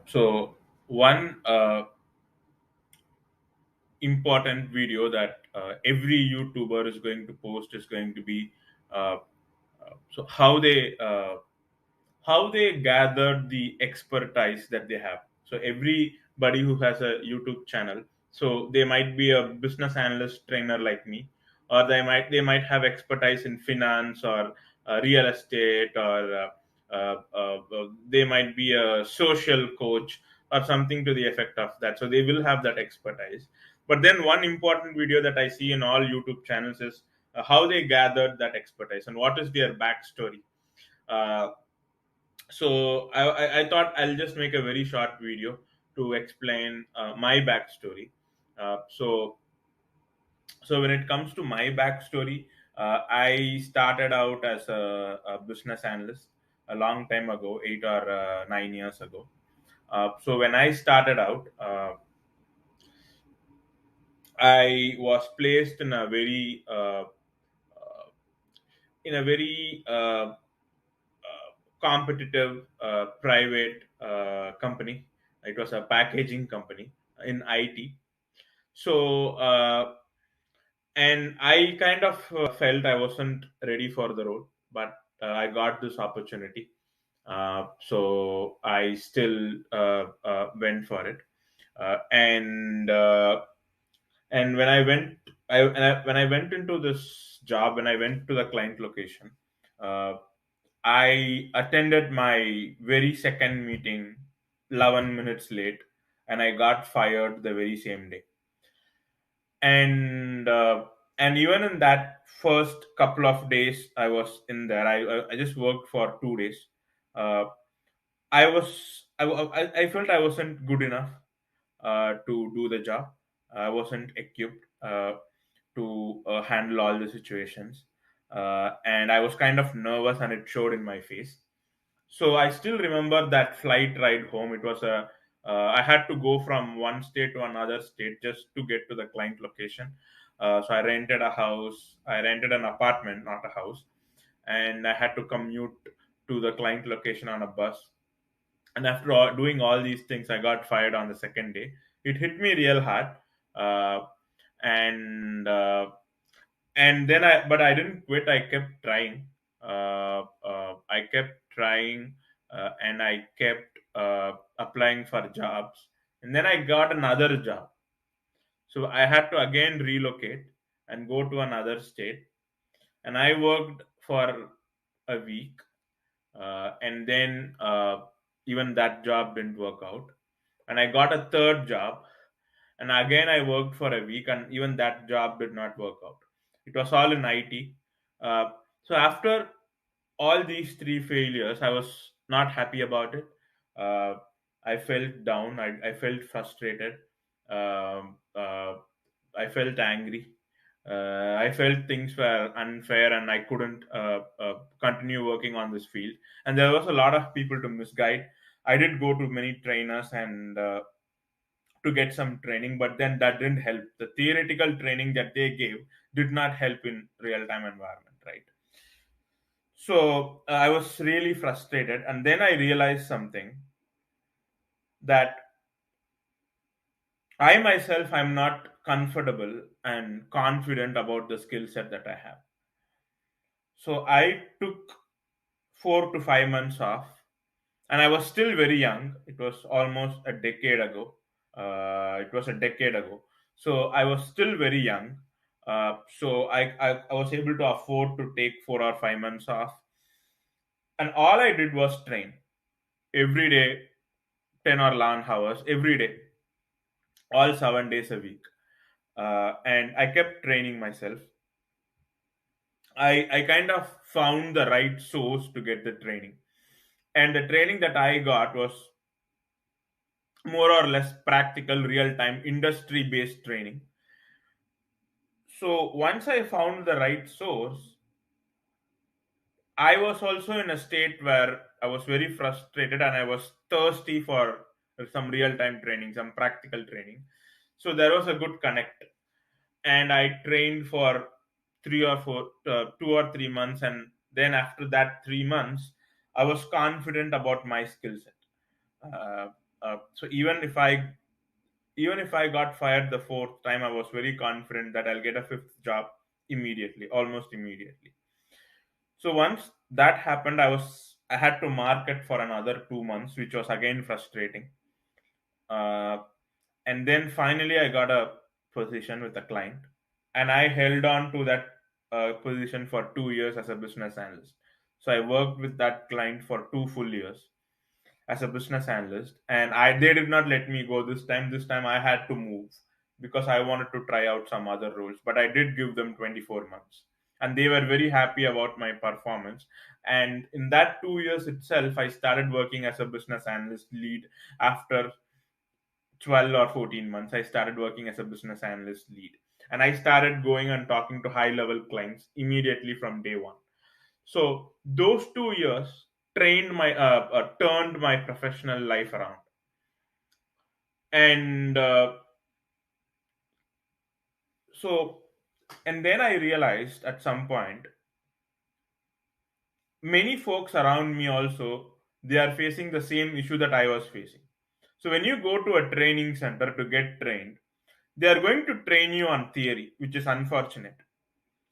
So one important video that every YouTuber is going to post is going to be uh, so how they gathered the expertise that they have. So everybody who has a YouTube channel, so they might be a business analyst trainer like me, or they might have expertise in finance or real estate, or they might be a social coach or something to the effect of that. So they will have that expertise. But then one important video that I see in all YouTube channels is how they gathered that expertise and what is their backstory. Uh, so I thought I'll just make a very short video to explain my backstory. So when it comes to my backstory, I started out as a business analyst a long time ago, 8 or 9 years ago. So when I started out, I was placed in a very competitive private company. It was a packaging company in IT. So, and I kind of felt I wasn't ready for the role, but I got this opportunity. So I still went for it. And when I went, when I went into this job, when I went to the client location, uh, I attended my very second meeting 11 minutes late, and I got fired the very same day. And and even in that first couple of days I was in there, I just worked for 2 days. Uh, I felt I wasn't good enough to do the job. I wasn't equipped to handle all the situations, and I was kind of nervous, and it showed in my face. So I still remember that flight ride home. It was a I had to go from one state to another state just to get to the client location. So I rented a house. I rented an apartment, not a house, and I had to commute to the client location on a bus. And after doing all these things, I got fired on the second day. It hit me real hard, uh, and then I didn't quit. I kept trying. I kept trying, and I kept applying for jobs. And then I got another job. So I had to again relocate and go to another state. And I worked for a week, and then even that job didn't work out. And I got a third job, and again I worked for a week, and even that job did not work out. It was all in IT. So after all these three failures, I was not happy about it. uh, I felt down. I felt frustrated. Um, I felt angry. I felt things were unfair, and I couldn't continue working on this field. And there was a lot of people to misguide. I did go to many trainers and to get some training, but then that didn't help. The theoretical training that they gave did not help in real time environment, right? So I was really frustrated, and then I realized something, that I myself I'm not comfortable and confident about the skill set that I have. So I took 4 to 5 months off, and I was still very young. It was almost a decade ago. It was a decade ago. So I was still very young. So I was able to afford to take 4 or 5 months off, and all I did was train every day, 10 or 11 hours every day, all 7 days a week. And I kept training myself. I kind of found the right source to get the training. And the training that I got was more or less practical, real time, industry based training. So once I found the right source, I was also in a state where I was very frustrated, and I was thirsty for some real time training, some practical training. So there was a good connect, and I trained for 2 or 3 months, and then after that 3 months, I was confident about my skill set. Uh, so even if I got fired the fourth time, I was very confident that I'll get a fifth job immediately, almost immediately. So once that happened, I had to market for another 2 months, which was again frustrating. Uh, and then finally, I got a position with a client, and I held on to that position for 2 years as a business analyst. So I worked with that client for 2 full years as a business analyst, and they did not let me go this time. This time I had to move because I wanted to try out some other roles, but I did give them 24 months, and they were very happy about my performance. And in that 2 years itself, I started working as a business analyst lead. After 12 or 14 months, I started working as a business analyst lead, and I started going and talking to high level clients immediately from day one. So those 2 years turned my professional life around. And so and then I realized at some point, many folks around me also, they are facing the same issue that I was facing. So when you go to a training center to get trained, they are going to train you on theory, which is unfortunate.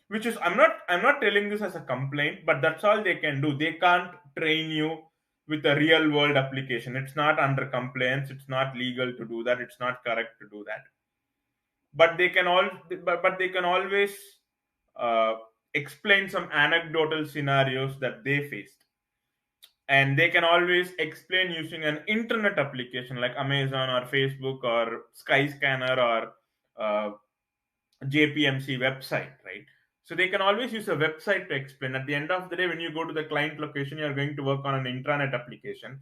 Which is, I'm not telling this as a complaint, but that's all they can do. They can't train you with a real world application. It's not under compliance, it's not legal to do that, it's not correct to do that. But they can always uh, explain some anecdotal scenarios that they faced, and they can always explain using an internet application like Amazon or Facebook or Skyscanner or uh, JPMC website, right? So they can always use a website to explain. At the end of the day, when you go to the client location, you are going to work on an intranet application,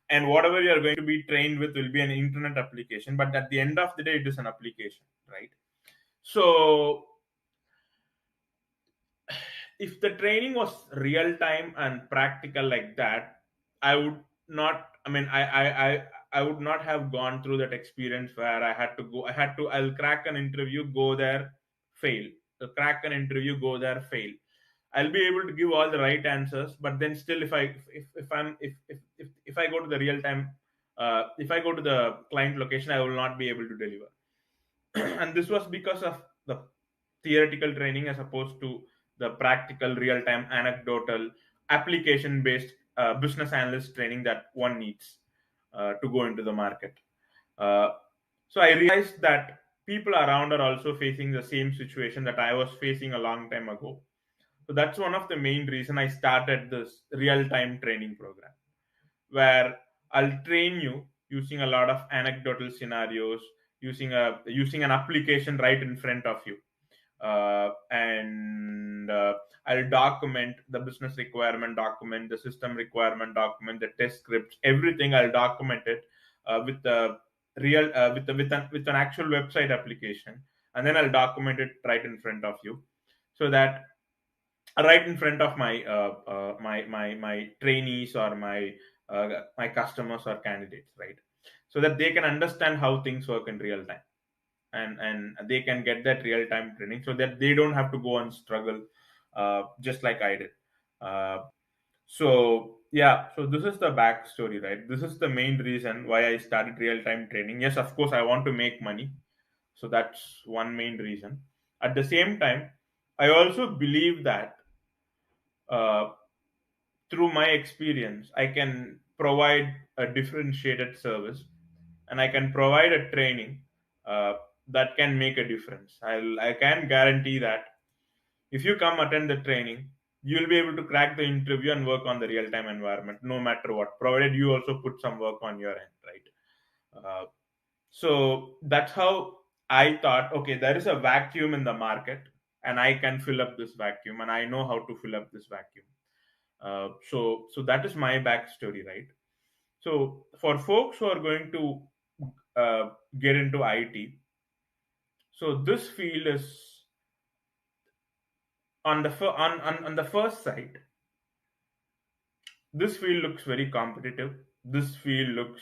and whatever you are going to be trained with will be an internet application. But at the end of the day, it is an application, right? So if the training was real time and practical like that, I would not. I mean, I would not have gone through that experience where I'll crack an interview, go there, fail. I'll crack an interview, go there, fail. I'll be able to give all the right answers, but then still, if I'm if I go to the real time, if I go to the client location, I will not be able to deliver. And this was because of the theoretical training as opposed to the practical, real time, anecdotal, application based business analyst training that one needs to go into the market. Uh, so I realized that people around are also facing the same situation that I was facing a long time ago. So that's one of the main reason I started this real time training program, where I'll train you using a lot of anecdotal scenarios, using an application right in front of you, and I'll document the business requirement document, the system requirement document, the test scripts, everything. I'll document it with the real with an actual website application, and then I'll document it right in front of you, so that right in front of my trainees or my customers or candidates, right? So that they can understand how things work in real time, and they can get that real time training, so that they don't have to go and struggle just like I did. So yeah, so this is the backstory, right? This is the main reason why I started real time training. Yes, of course, I want to make money, so that's one main reason. At the same time, I also believe that uh, through my experience, I can provide a differentiated service, and I can provide a training uh, that can make a difference. I can guarantee that if you come attend the training, you'll be able to crack the interview and work on the real time environment no matter what, provided you also put some work on your end, right? So that's how I thought, okay, there is a vacuum in the market, and I can fill up this vacuum, and I know how to fill up this vacuum. So that is my backstory, right? So for folks who are going to get into IT, so this field is on the first sight, this field looks very competitive. This field looks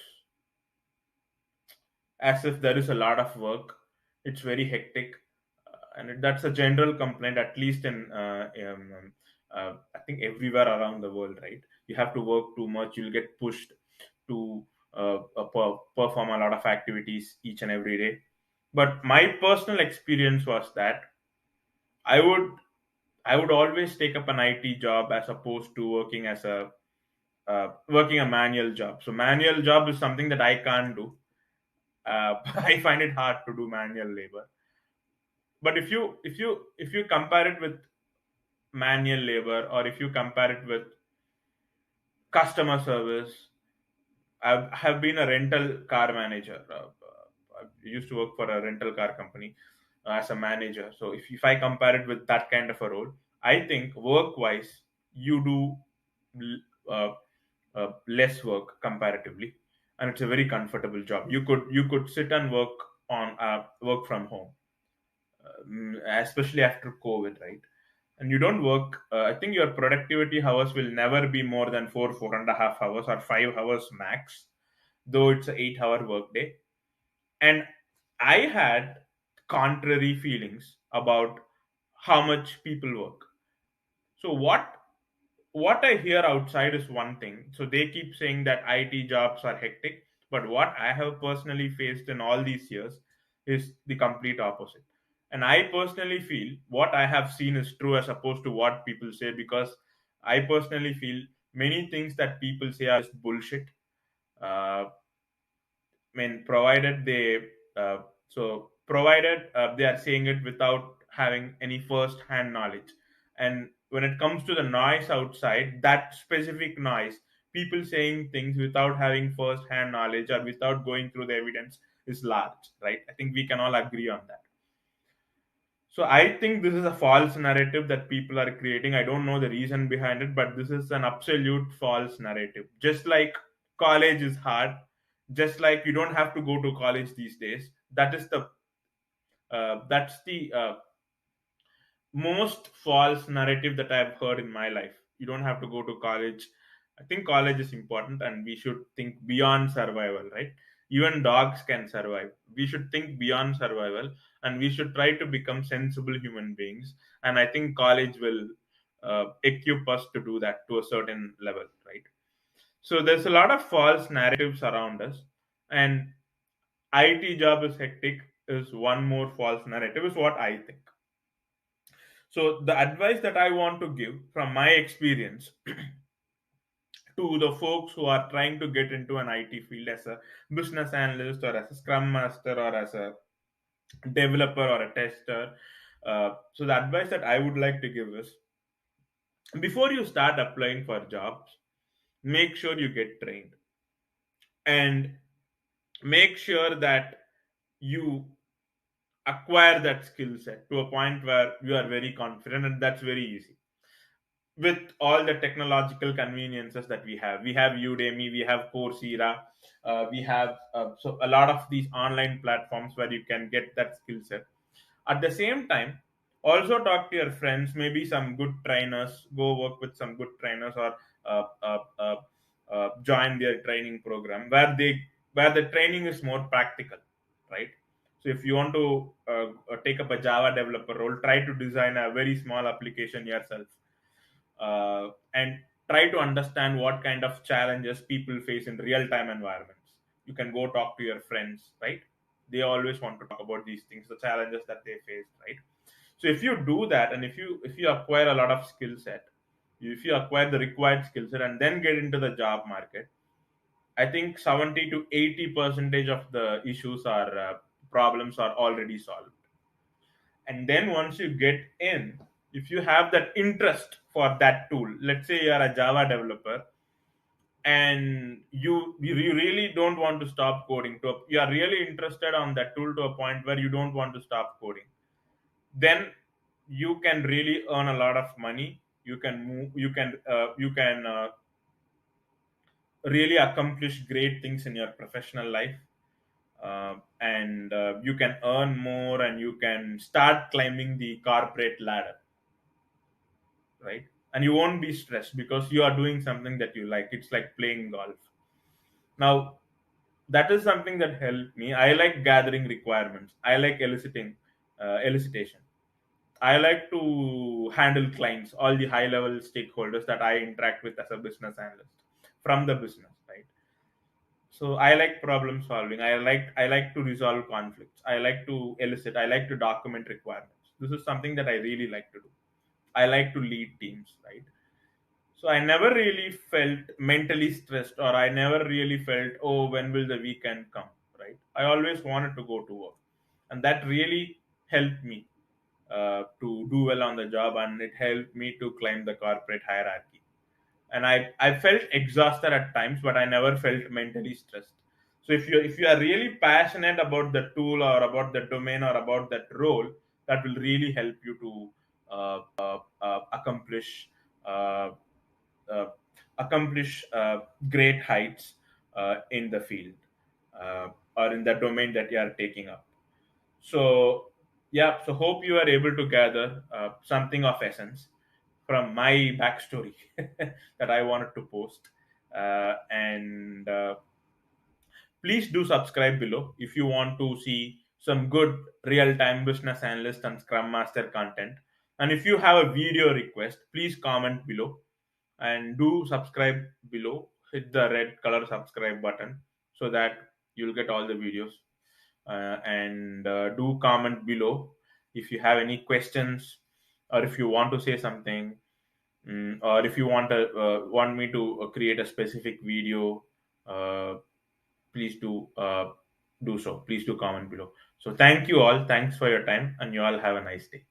as if there is a lot of work. It's very hectic, and that's a general complaint, at least in I think everywhere around the world, right? you have to work too much, you'll get pushed to perform a lot of activities each and every day. But my personal experience was that i would I would always take up an IT job as opposed to working a manual job. So manual job is something that I can't do. I find it hard to do manual labor. But if you compare it with manual labor, or if you compare it with customer service, I have been a rental car manager. I used to work for a rental car company as a manager. So if I compare it with that kind of a role, I think work wise, you do uh, less work comparatively, and it's a very comfortable job. You could sit and work from home, especially after COVID, right? And you don't work. I think your productivity hours will never be more than 4.5 hours, or 5 hours max, though it's an 8 hour workday. And I had contrary feelings about how much people work. So what I hear outside is one thing. So they keep saying that IT jobs are hectic, but what I have personally faced in all these years is the complete opposite. And I personally feel what I have seen is true as opposed to what people say, because I personally feel many things that people say are just bullshit. I mean, provided they are saying it without having any first-hand knowledge. And when it comes to the noise outside, that specific noise, people saying things without having first-hand knowledge or without going through the evidence is large, right? I think we can all agree on that. So I think this is a false narrative that people are creating. I don't know the reason behind it, but this is an absolute false narrative. Just like college is hard, just like you don't have to go to college these days. That's the most false narrative that I've heard in my life. You don't have to go to college. I think college is important, and we should think beyond survival, right? Even dogs can survive. We should think beyond survival, and we should try to become sensible human beings. And I think college will equip us to do that to a certain level, right? So there's a lot of false narratives around us, and IT job is hectic is one more false narrative, is what I think. So the advice that I want to give from my experience to the folks who are trying to get into an IT field as a business analyst, or as a scrum master, or as a developer, or a tester. So the advice that I would like to give is, before you start applying for jobs, make sure you get trained, and make sure that you acquire that skill set to a point where you are very confident, and that's very easy with all the technological conveniences that we have Udemy, we have Coursera, we have so a lot of these online platforms where you can get that skill set. At the same time, also talk to your friends, maybe some good trainers, go work with some good trainers, or uh, uh, uh, join their training program where the training is more practical, right? So if you want to take up a Java developer role, try to design a very small application yourself, and try to understand what kind of challenges people face in real time environments. You can go talk to your friends, right? They always want to talk about these things, the challenges that they face, right? So if you do that, and if you acquire a lot of skill set, if you acquire the required skill set and then get into the job market, I think 70 to 80 percentage of the issues are problems are already solved. And then once you get in, if you have that interest for that tool, let's say you are a Java developer, and you really don't want to stop coding, you are really interested on that tool to a point where you don't want to stop coding, then you can really earn a lot of money. You can really accomplish great things in your professional life, and you can earn more, and you can start climbing the corporate ladder, right? And you won't be stressed because you are doing something that you like. It's like playing golf. Now, that is something that helped me. I like gathering requirements. I like elicitation. I like to handle clients, all the high level stakeholders that I interact with as a business analyst from the business, right? So I like problem solving. I like to resolve conflicts. I like to elicit. I like to document requirements. This is something that I really like to do. I like to lead teams, right? So I never really felt mentally stressed, or I never really felt, oh, when will the weekend come, right? I always wanted to go to work, and that really helped me to do well on the job, and it helped me to climb the corporate hierarchy. And I felt exhausted at times, but I never felt mentally stressed. So if you are really passionate about the tool or about the domain or about that role, that will really help you to accomplish uh, uh, great heights in the field, or in the domain that you are taking up. So yeah, so hope you are able to gather something of essence from my backstory that I wanted to post. And please do subscribe below if you want to see some good real-time business analyst and scrum master content. And if you have a video request, please comment below, and do subscribe below. Hit the red color subscribe button so that you'll get all the videos. And do comment below if you have any questions, or if you want to say something, or if you want me to create a specific video. uh, Please do so. Please do comment below. So thank you all. Thanks for your time, and you all have a nice day.